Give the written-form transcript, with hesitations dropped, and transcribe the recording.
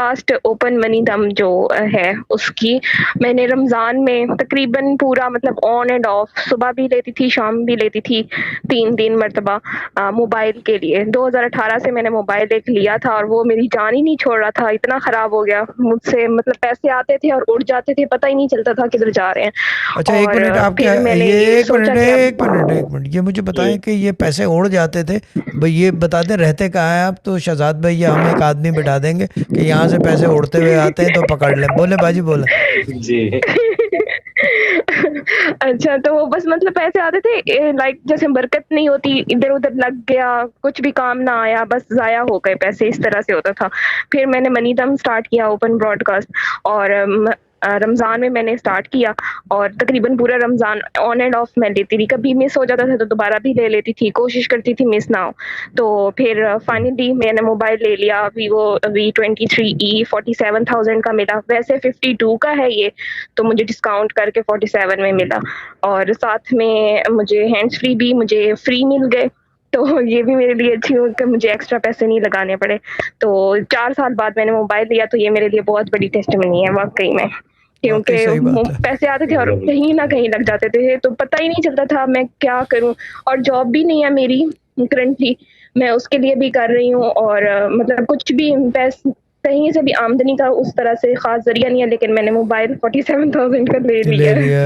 Cost open منی دم جو ہے اس کی میں نے رمضان میں تقریباً پورا مطلب آن اینڈ آف صبح بھی لیتی تھی شام بھی لیتی تھی 3 مرتبہ موبائل کے لیے. 2018 سے میں نے موبائل ایک لیا تھا اور وہ میری جان ہی نہیں چھوڑ رہا تھا. اتنا خراب ہو گیا مجھ سے, مطلب پیسے آتے تھے اور اڑ جاتے تھے, پتہ ہی نہیں چلتا تھا کدھر جا رہے ہیں. اچھا ایک اور منٹ, آپ کیا پھر میں نے یہ یہ ایک سوچا منٹ کہ اب ایک منٹ ایک منٹ یہ مجھے بتائیں کہ یہ پیسے اڑ جاتے تھے بھئی, یہ بتا دیں رہتے کہاں ہیں آپ؟ تو شہزاد بھائی یا ہم ایک آدمی بٹھا دیں گے کہ یہاں سے پیسے اڑتے ہوئے آتے ہیں تو پکڑ لیں. بولے باجی بولے. جی اچھا تو وہ بس مطلب پیسے آتے تھے لائک جیسے برکت نہیں ہوتی, ادھر ادھر لگ گیا, کچھ بھی کام نہ آیا, بس ضائع ہو گئے پیسے, اس طرح سے ہوتا تھا. پھر میں نے منی دم اسٹارٹ کیا اوپن براڈ کاسٹ, اور رمضان میں نے اسٹارٹ کیا اور تقریباً پورا رمضان آن اینڈ آف میں لیتی تھی. کبھی مس ہو جاتا تھا تو دوبارہ بھی لے لیتی تھی, کوشش کرتی تھی مس نہ ہو. تو پھر فائنلی میں نے موبائل لے لیا, ویوو V23e 47,000 کا ملا. ویسے 52 کا ہے یہ, تو مجھے ڈسکاؤنٹ کر کے 47 میں ملا, اور ساتھ میں مجھے ہینڈز فری بھی مجھے فری مل گئے. تو یہ بھی میرے لیے اچھی ہو کہ مجھے ایکسٹرا پیسے نہیں لگانے پڑے. تو 4 سال بعد میں نے موبائل لیا, تو یہ میرے لیے بہت بڑی ٹیسٹمنی ہے واقعی میں, واقعی کیونکہ صحیح بات ہے. پیسے آتے تھے اور کہیں نہ کہیں لگ جاتے تھے, تو پتہ ہی نہیں چلتا تھا میں کیا کروں. اور جاب بھی نہیں ہے میری کرنٹلی, میں اس کے لیے بھی کر رہی ہوں, اور مطلب کچھ بھی کہیں سے بھی آمدنی کا اس طرح سے خاص ذریعہ نہیں ہے, لیکن میں نے موبائل 47,000 کا لے لے لیا. لیا